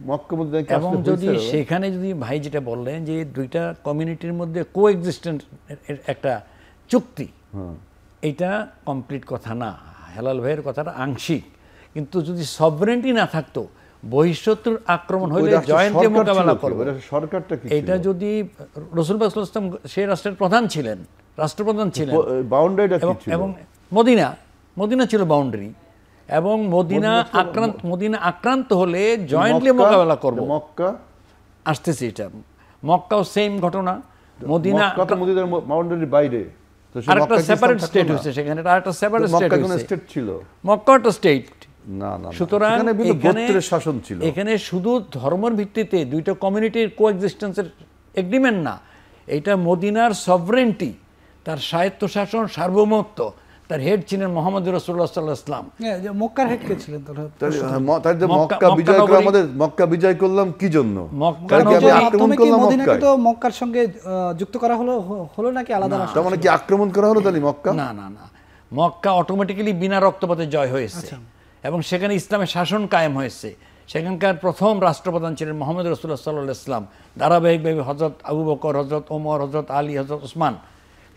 মক্কা মদিনায় কি এবং আসলে যদি হয়েছে? সেখানে যদি ভাই যেটা বললেন যে দুইটা কমিউনিটির মধ্যে কো এক্সিস্টেন্ট একটা চুক্তি, এটা কমপ্লিট কথা না। হেলাল ভাইয়ের কথাটা আংশিক, কিন্তু যদি সভরেন্টি না থাকতো, বহিঃশত্রুর আক্রমণ ওই হলে রাষ্ট্রের জয়েন্টে সরকার মোকাবেলা ছিল কি? করবো। ওই রাষ্ট্রের সরকারটা কি এটা ছিল? যদি রসুল পাক সাল্লাল্লাহু আলাইহি ওয়াসাল্লাম সেই রাষ্ট্রের প্রধান ছিলেন, রাষ্ট্রপ্রধান ছিলেন, বাউন্ডারিটা কি ছিল? এবং মদিনা ছিল বাউন্ডারি, এবং মদিনা আক্রান্ত হলে জয়েন্টলি মোকাবেলা করব। মক্কা আসতেছে এটা, মক্কাও সেম ঘটনা। মদিনা মক্কা তো মদিনার বাউন্ডারির বাইরে, তো সে আরেকটা মক্কা কি সেপারেট ইসলাম স্টেট থাকলো না? হয়েছে সেখানে, আরেকটা সেপারেট মক্কা স্টেট কোন হয়েছে। স্টেট ছিল? মক্কা একটা স্টেট। না না, সুতরাং এখানে কিন্তু এখানে গোত্রের শাসন ছিল। এখানে শুধু ধর্মের ভিত্তিতে দুইটা কমিউনিটির কোএক্সিস্টেন্সের এগ্রিমেন্ট না, এটা মদিনার সভরেন্টি, তার স্বায়ত্তশাসন, সার্বভৌমত্ব, তার হেড ছিলেন মোহাম্মদ রাসূলুল্লাহ সাল্লাল্লাহু আলাইহি ওয়াসাল্লাম। হ্যাঁ, যে মক্কার হেড কে ছিলেন তাহলে? তাহলে তো মক্কা মক্কা বিজয় করে নগরী- আমাদের মক্কা বিজয় করলাম কি জন্য? মক্কা তাহলে কি আমি নগরী- আক্রমণ মাধ্যমে কি করলাম মদিনাকে মক্কায়? তো মক্কার সঙ্গে যুক্ত করা হলো নাকি আলাদা রাষ্ট্র? তার মানে কি আক্রমণ করা হলো তাহলে মক্কা? না না না, মক্কা অটোমেটিক্যালি বিনা রক্তপাতে জয় হয়েছে, এবং সেখানে ইসলামের শাসন কায়েম হয়েছে। সেখানকার প্রথম রাষ্ট্রপ্রধান ছিলেন মোহাম্মদ রাসূলুল্লাহ সাল্লাল্লাহু আলাইহি ওয়াসাল্লাম, ধারাবাহিকভাবে হযরত আবু বকর, হযরত ওমর, হযরত আলী, হযরত ওসমান।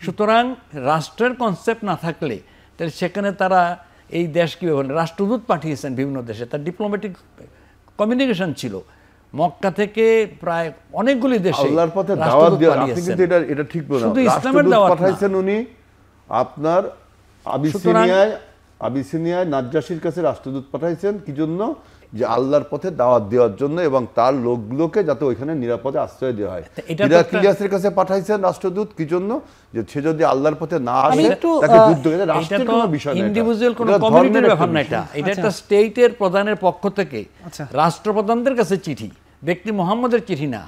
সুতরাং রাষ্ট্রের কনসেপ্ট না থাকলে তাহলে সেখানে তারা এই দেশ কীভাবে হলেন? রাষ্ট্রদূত পাঠিয়েছেন বিভিন্ন দেশে, তার ডিপ্লোম্যাটিক কমিউনিকেশন ছিল। মক্কা থেকে প্রায় অনেকগুলি দেশে আল্লাহর পথে দাওয়াত রাষ্ট্রদূত দিয়ে, আপনি পাঠিয়েছেন। কিন্তু এটা ঠিক বলেন। শুধু ইসলামের রাষ্ট্রদূত দাওয়াত না। পাঠাইছেন উনি আপনার আবিসিনিয়ায় নাজ্জাশীর কাছে রাষ্ট্রদূত পাঠাইছেন কি জন্য? যে আল্লাহর পথে দাওয়াত দেওয়ার জন্য, এবং তার লোকগুলোকে যাতে ওইখানে নিরাপদে আশ্রয় দেওয়া হয়। এটা তো হিরাক্লিয়াসের কাছে পাঠাইছেন রাষ্ট্রদূত কি জন্য? যে সে যদি আল্লাহর পথে না আসে একটু, তাকে যুদ্ধ করে। এটা রাষ্ট্রের তো কোনো বিষয় না, ইন্ডিভিজুয়াল কোনো এটা কমিউনিটির ধর্মের ব্যাপার না, একটা এটা বিষয়। এটা একটা স্টেটের প্রধানের পক্ষ থেকে আচ্ছা। রাষ্ট্রপ্রধানদের কাছে চিঠি, ব্যক্তি মোহাম্মদের চিঠি না।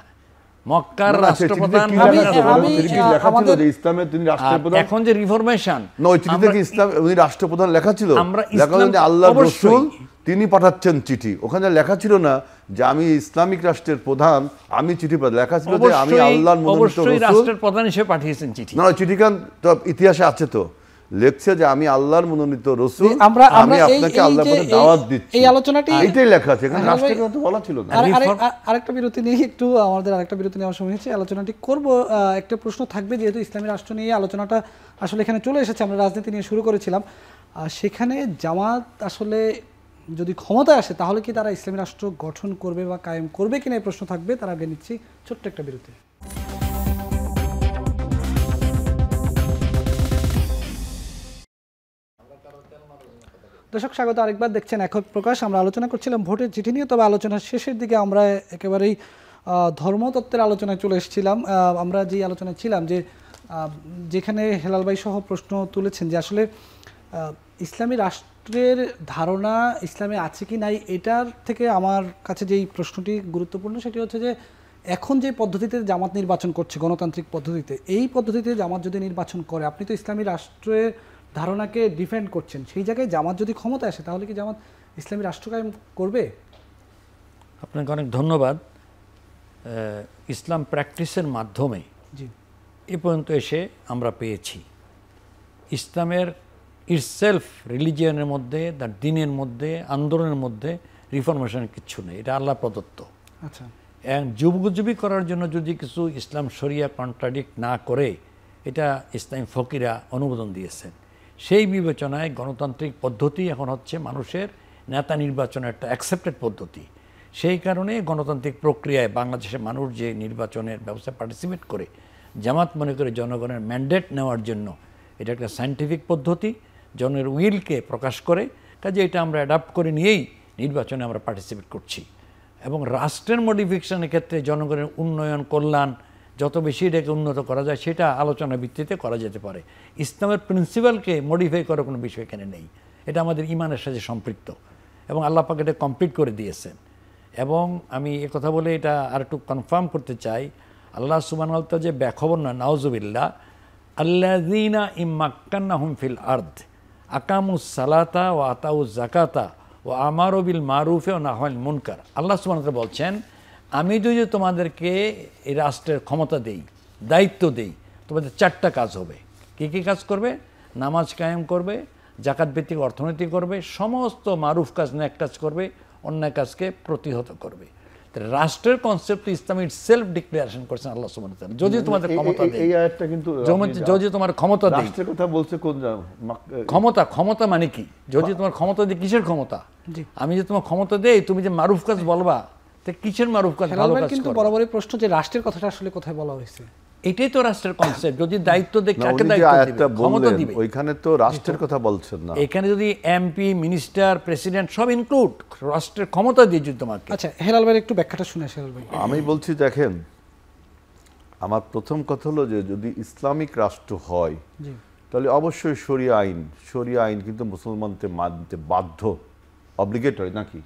মক্কার না, না, সে চিঠিতে রাষ্ট্রপ্রধান কি লেখা ছিল? আমি- চিঠিতে কি লেখা ছিল আমাদের- যে ইসলামে তিনি রাষ্ট্রপ্রধান? এখন যে রিফরমেশন, না, ওই চিঠিতে কি ইসলাম উনি রাষ্ট্রপ্রধান লেখা ছিল? আমরা লেখা ছিল ইসলাম যে আল্লাহর অবশ্যই। রাসূল তিনি পাঠাচ্ছেন চিঠি। ওখানে লেখা ছিল না যে আমি ইসলামিক রাষ্ট্রের প্রধান, আমি চিঠি পাঠাই। লেখা ছিল যে আমি আল্লাহর মনোনীত অবশ্যই রাসূল। রাষ্ট্রের প্রধান হিসেবে পাঠিয়েছেন চিঠি। না, চিঠিখান তো ইতিহাসে আছে, তো লেখছে যে আমি আল্লাহর মনোনীত রাসূল, আমরা আমি এই- আপনাকে এই আল্লাহর যে পথে দাওয়াত দিচ্ছি। এই আলোচনাটি এইটাই লেখা আছে, এখানে রাষ্ট্রের কথা বলা ছিল না। আরেকটা বিরতি নিয়ে একটু আমাদের আরেকটা বিরতি নেওয়ার সময় হয়েছে, আলোচনাটি করব। একটা প্রশ্ন থাকবে, যেহেতু ইসলামী রাষ্ট্র নিয়ে আলোচনাটা আসলে এখানে চলে এসেছে, আমরা রাজনীতি নিয়ে শুরু করেছিলাম। সেখানে জামাত আসলে যদি ক্ষমতায় আসে তাহলে কি তারা ইসলামী রাষ্ট্র গঠন করবে বা কায়েম করবে কিনা, এই প্রশ্ন থাকবে। তার আগে নিচ্ছি ছোট্ট একটা বিরতি। দর্শক স্বাগত আরেকবার, দেখছেন এখন প্রকাশ। আমরা আলোচনা করছিলাম ভোটের চিঠি নিয়ে, তবে আলোচনার শেষের দিকে আমরা একেবারেই ধর্মতত্ত্বের আলোচনায় চলে এসেছিলাম। আমরা যেই আলোচনায় ছিলাম যে যেখানে হেলাল ভাই সহ প্রশ্ন তুলেছেন যে আসলে ইসলামী রাষ্ট্রের ধারণা ইসলামে আছে কি নাই, এটার থেকে আমার কাছে যেই প্রশ্নটি গুরুত্বপূর্ণ সেটি হচ্ছে যে এখন যে পদ্ধতিতে জামাত নির্বাচন করছে, গণতান্ত্রিক পদ্ধতিতে, এই পদ্ধতিতে জামাত যদি নির্বাচন করে, আপনি তো ইসলামী রাষ্ট্রের ধারণাকে ডিফেন্ড করছেন, সেই জায়গায় জামাত যদি ক্ষমতা আসে তাহলে কি জামাত ইসলামী রাষ্ট্র কায়েম করবে? আপনাকে অনেক ধন্যবাদ। ইসলাম প্র্যাকটিসের মাধ্যমে জি, এ পর্যন্ত এসে আমরা পেয়েছি ইসলামের ইটসেলফ রিলিজিয়নের মধ্যে, তার দিনের মধ্যে, আন্দোলনের মধ্যে রিফরমেশনের কিচ্ছু নেই, এটা আল্লাহ প্রদত্ত। আচ্ছা, যুবজীবী করার জন্য যদি কিছু ইসলাম শরিয়া কন্ট্রাডিক্ট না করে, এটা ইসলামী ফকিরা অনুমোদন দিয়েছেন। সেই বিবেচনায় গণতান্ত্রিক পদ্ধতি এখন হচ্ছে মানুষের নেতা নির্বাচনের একটা অ্যাকসেপ্টেড পদ্ধতি। সেই কারণে গণতান্ত্রিক প্রক্রিয়ায় বাংলাদেশের মানুষ যে নির্বাচনের ব্যবস্থায় পার্টিসিপেট করে, জামাত মনে করে জনগণের ম্যান্ডেট নেওয়ার জন্য এটা একটা সায়েন্টিফিক পদ্ধতি, জনের উইলকে প্রকাশ করে। কাজে এটা আমরা অ্যাডাপ্ট করে নিয়েই নির্বাচনে আমরা পার্টিসিপেট করছি। এবং রাষ্ট্রের মডিফিকেশনের ক্ষেত্রে জনগণের উন্নয়ন, কল্যাণ, যত বেশি এটাকে উন্নত করা যায় সেটা আলোচনা ভিত্তিতে করা যেতে পারে। ইসলামের প্রিন্সিপালকে মডিফাই করার কোনো বিষয় এখানে নেই, এটা আমাদের ইমানের সাথে সম্পৃক্ত এবং আল্লাহ পাক এটা কমপ্লিট করে দিয়েছেন। এবং আমি কথা বলে এটা আর একটু কনফার্ম করতে চাই, আল্লাহ সুবহানাহু ওয়া তাআলা যে বেখবর না, নাউজুবিল্লাহ, আল্লাযীনা ইম্মাক্কান্নাহুম ফিল আরদ আকামুস সালাতা ওয়া আতাউজ যাকাতা ওয়া আমারু বিল মারুফি ওয়া নাহাউল মুনকার। আল্লাহ সুবহানাহু ওয়া তাআলা বলছেন, আমি যদি তোমাদেরকে এই রাষ্ট্রের ক্ষমতা দেই, দায়িত্ব দেই, তোমাদের 4টা কাজ হবে। কী কী কাজ করবে? নামাজ কায়েম করবে, জাকাত ভিত্তিক অর্থনীতি করবে, সমস্ত মারুফ কাজ নেক কাজ করবে, অন্যায় কাজকে প্রতিহত করবে। রাষ্ট্রের কনসেপ্ট ইসলাম ইটসেলফ ডিক্লারেশন করেছেন আল্লাহ সুবহানাহু ওয়া তাআলা। যদি তোমাদের ক্ষমতা দেয়, এই আয়াতটা কিন্তু যদি তোমার ক্ষমতা দেয়, রাষ্ট্রের কথা বলছে কোন ক্ষমতা মানে কি? যদি তোমার ক্ষমতা দেয়, কিসের ক্ষমতা? আমি যে তোমার ক্ষমতা দেই, তুমি যে মারুফ কাজ বলবা, তো কিসের মারুফ কাজ? ভালো কাজ কিন্তু করবে। বরাবরই প্রশ্ন যে রাষ্ট্রের কথাটা আসলে কোথায় বলা হয়েছে? এটাই তো রাষ্ট্রের কনসেপ্ট। যদি দায়িত্ব দেয়, কাকে উনি যে দায়িত্ব আয়াতটা দিবে? ক্ষমতা বললেন, দিবে। ওইখানে তো রাষ্ট্রের কথা বলছেন না। এখানে যদি এমপি, মিনিস্টার, প্রেসিডেন্ট সব ইনক্লুড, রাষ্ট্রের ক্ষমতা দিয়ে যদি তোমাকে। আচ্ছা, হেলাল ভাই একটু ব্যাখ্যাটা শুনে। হেলাল ভাই, আমি বলছি, দেখেন, আমার প্রথম কথা হলো যে যদি ইসলামিক রাষ্ট্র হয় তাহলে অবশ্যই শরিয়া আইন কিন্তু মুসলমানদের মানতে বাধ্য, অব্লিগেটরি নাকি?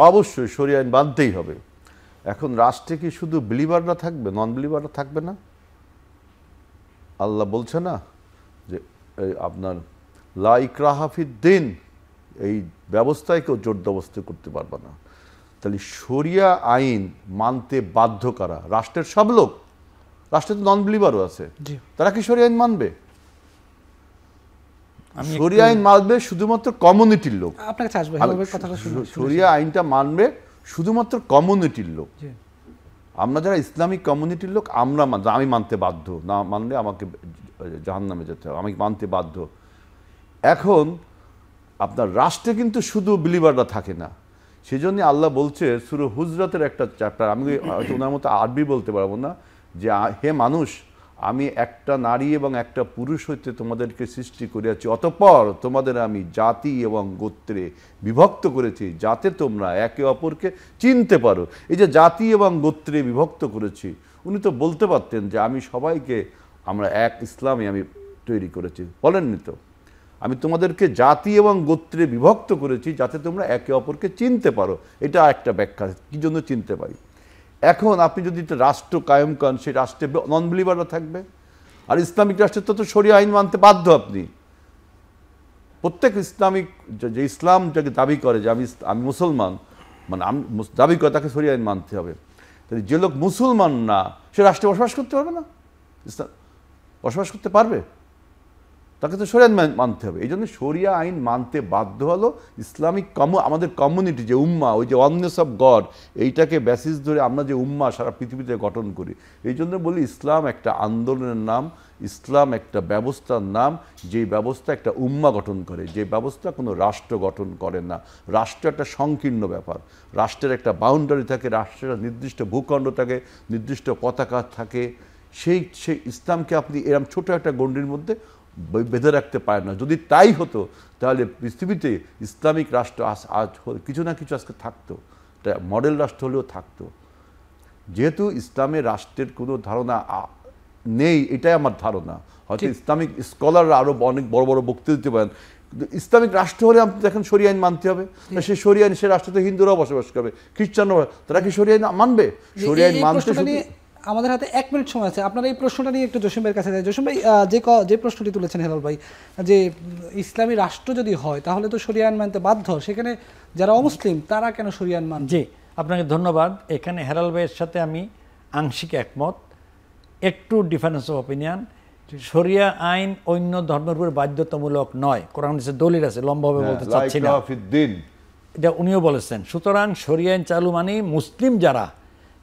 অবশ্যই শরিয়া আইন মানতেই হবে। এখন রাষ্ট্রে কি শুধু বিলিভাররা থাকবে, নন বিলিভাররা থাকবে না? আল্লাহ বলছে না যে আপনার লা ইকরাহা ফিদ্দিন, এই ব্যবস্থায় কেউ জোরজবরদস্তি করতে পারবে না। তাহলে শরিয়া আইন মানতে বাধ্য করা রাষ্ট্রের সব লোক। রাষ্ট্রে তো নন বিলিভারও আছে, তারা কি শরিয়া আইন মানবে? শরিয়া আইন মানবে শুধুমাত্র কমিউনিটির লোক। আপনার কাছে আসবে হেলাল ভাই, কথাটা শুনুন। শরিয়া আইনটা মানবে শুধুমাত্র কমিউনিটির লোক। আমরা যারা ইসলামিক কমিউনিটির লোক, আমি মানতে বাধ্য, না মানলে আমাকে জাহান্নামে যেতে হবে, আমি মানতে বাধ্য। এখন আপনার রাষ্ট্রে কিন্তু শুধু বিলিভাররা থাকে না, সেজন্য আল্লাহ বলছে সূরা হুজরাতের একটা চ্যাপ্টার, আমি হয়তো ওনার মতো আরবি বলতে পারবো না, যে হে মানুষ, আমি একটা নারী এবং একটা পুরুষ হইতে তোমাদেরকে সৃষ্টি করিয়াছি, অতঃপর তোমাদের আমি জাতি এবং গোত্রে বিভক্ত করেছি, যাতে তোমরা একে অপরকে চিনতে পারো। এই যে জাতি এবং গোত্রে বিভক্ত করেছি, উনি তো বলতে পারতেন যে আমি সবাইকে, আমরা এক ইসলামে আমি তৈরি করেছি, বলেননি তো? আমি তোমাদেরকে জাতি এবং গোত্রে বিভক্ত করেছি যাতে তোমরা একে অপরকে চিনতে পারো। এটা একটা ব্যাখ্যা, কি জন্য চিনতে পারি। এখন আপনি যদি রাষ্ট্র কায়েম করেন, সেই রাষ্ট্রে নন বিলিভাররা থাকবে, আর ইসলামিক রাষ্ট্রের তো শরিয়া আইন মানতে বাধ্য আপনি। প্রত্যেক ইসলামিক যে ইসলাম যাকে দাবি করে যে আমি মুসলমান, মানে আমি দাবি করে, তাকে শরিয়া আইন মানতে হবে। তাহলে যে লোক মুসলমান না, সে রাষ্ট্রে বসবাস করতে পারবে না, বসবাস করতে পারবে? তাকে তো শরিয়া আইন মানতে হবে। এই জন্য শরিয়া আইন মানতে বাধ্য হলো ইসলামিক আমাদের কমিউনিটি, যে উম্মা, ওই যে অননেস অফ গড, এইটাকে বেসিস ধরে আমরা যে উম্মা সারা পৃথিবীতে গঠন করি। এই জন্য বলি ইসলাম একটা আন্দোলনের নাম, ইসলাম একটা ব্যবস্থার নাম, যে ব্যবস্থা একটা উম্মা গঠন করে, যে ব্যবস্থা কোনো রাষ্ট্র গঠন করে না। রাষ্ট্র একটা সংকীর্ণ ব্যাপার, রাষ্ট্রের একটা বাউন্ডারি থাকে, রাষ্ট্রের নির্দিষ্ট ভূখণ্ড থাকে, নির্দিষ্ট পতাকা থাকে। সেই ইসলামকে আপনি এরকম ছোট একটা গণ্ডির মধ্যে বেঁধে রাখতে পারে না। যদি তাই হতো তাহলে পৃথিবীতে ইসলামিক রাষ্ট্র আজ কিছু না কিছু আজকে থাকতো, মডেল রাষ্ট্র হলেও থাকতো। যেহেতু ইসলামের রাষ্ট্রের কোনো ধারণা নেই, এটাই আমার ধারণা। হয়তো ইসলামিক স্কলাররা আরও অনেক বড় বড় বক্তৃতা দিতে পারেন, কিন্তু ইসলামিক রাষ্ট্র হলে আপনি দেখেন শরিয়া আইন মানতে হবে। সেই শরিয়া আইন, সে রাষ্ট্রে হিন্দুরাও বসবাস করবে, খ্রিস্টানরাও, তারা কি শরিয়া আইন মানবে? শরিয়া আইন মানতে আমাদের হাতে 1 মিনিট সময় আছে। আপনারা এই প্রশ্নটা নিয়ে একটু জসিম ভাইয়ের কাছে যায়। জসিম ভাই, যে প্রশ্নটি তুলেছেন হেলাল ভাই, যে ইসলামী রাষ্ট্র যদি হয় তাহলে তো শরিয়া আইন মানতে বাধ্য, সেখানে যারা অমুসলিম তারা কেন শরিয়া আইন মানবে? জি, আপনাকে ধন্যবাদ। এখানে হেলাল ভাইয়ের সাথে আমি আংশিক একমত, একটু ডিফারেন্স অফ অপিনিয়ন। শরিয়া আইন অন্য ধর্মের উপর বাধ্যতামূলক নয়, কোরআন হাদিসে দলিল আছে, লম্বাভাবে বলতে চাচ্ছি না, এটা উনিও বলেছেন। সুতরাং শরিয়া আইন চালু মানে মুসলিম যারা,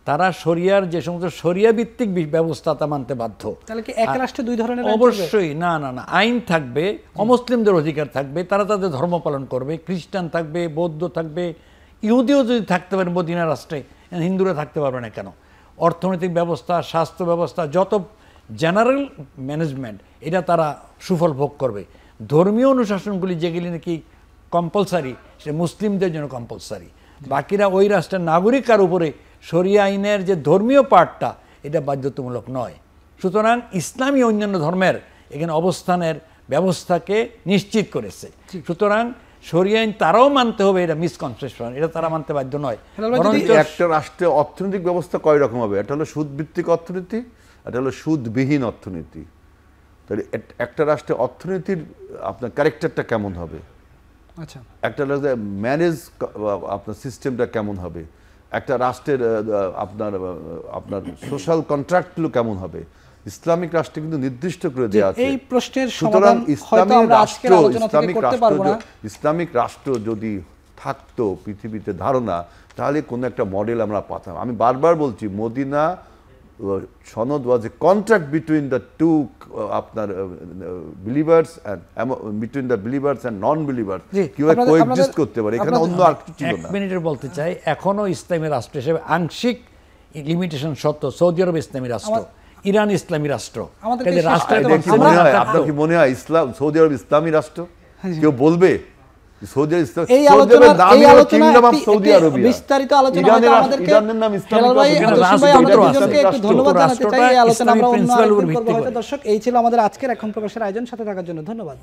তারা শরিয়ার যে সমস্ত শরিয়া ভিত্তিক ব্যবস্থা তা মানতে বাধ্য। তাহলে কি এক রাষ্ট্রে দুই ধরনের? অবশ্যই না, আইন থাকবে, অমুসলিমদের অধিকার থাকবে, তারা তাদের ধর্ম পালন করবে, খ্রিস্টান থাকবে, বৌদ্ধ থাকবে, ইহুদিও যদি থাকতে পারেন মদিনা রাষ্ট্রে, হিন্দুরা থাকতে পারবে না কেন? অর্থনৈতিক ব্যবস্থা, স্বাস্থ্য ব্যবস্থা, যত জেনারেল ম্যানেজমেন্ট, এটা তারা সুফল ভোগ করবে। ধর্মীয় অনুশাসনগুলি যেগুলি নাকি কম্পালসারি, সে মুসলিমদের জন্য কম্পালসারি, বাকিরা ওই রাষ্ট্রের নাগরিকার উপরে শরিয়া আইনের যে ধর্মীয় পার্টটা, এটা বাধ্যতামূলক নয়। সুতরাং ইসলামী অন্যান্য ধর্মের এখানে অবস্থানের ব্যবস্থাকে নিশ্চিত করেছে। সুতরাং শরিয়া আইন তারাও মানতে হবে, এটা মিসকনসেপশন, এটা তারা মানতে বাধ্য নয়। একটা রাষ্ট্রের অর্থনৈতিক ব্যবস্থা কয় রকম হবে? একটা হলো সুদভিত্তিক অর্থনীতি, একটা হলো সুদবিহীন অর্থনীতি। তাহলে একটা রাষ্ট্রের অর্থনীতির আপনার ক্যারেক্টারটা কেমন হবে, আচ্ছা, একটা রাষ্ট্রের ম্যানেজ আপনার সিস্টেমটা কেমন হবে, একটা রাষ্ট্রের আপনার আপনার সোশ্যাল কন্ট্রাক্টগুলো কেমন হবে, ইসলামিক রাষ্ট্রে কিন্তু নির্দিষ্ট করে দেওয়া আছে। এই প্রশ্নের সমাধান হয়তো আমরা আজকের আলোচনা থেকে করতে পারবো না। ইসলামিক রাষ্ট্র যদি থাকতো পৃথিবীতে ধারণা, তাহলে কোন একটা মডেল আমরা পাতাম। আমি বারবার বলছি, মদিনা সনদ was a contract between the two আপনার believers and between the believers and non believers, কিভাবে কোএক্সিস্ট করতে পারে, এখানে অন্য আর কিছু ছিল না। এক মিনিটের বলতে চাই, এখনো ইসলামী রাষ্ট্র হিসেবে আংশিক লিমিটেশন সত্ত্বেও সৌদি আরব ইসলামী রাষ্ট্র, ইরান ইসলামী রাষ্ট্র, আপনার কি মনে হয় ইসলাম সৌদি আরব ইসলামী রাষ্ট্র? কেউ বলবে সৌদি আরব ইসলাম? এই আলোচনা বিস্তারিত আলোচনা হয়তো আমাদেরকে হেলাল ভাই, আমাদের দুজনকে একটু ধন্যবাদ জানাতে চাই। এই আলোচনা আমরা অন্য আরেকদিন করব হয়তো। দর্শক, এই ছিল আমাদের আজকের এখন প্রকাশের আয়োজন। সাথে থাকার জন্য ধন্যবাদ।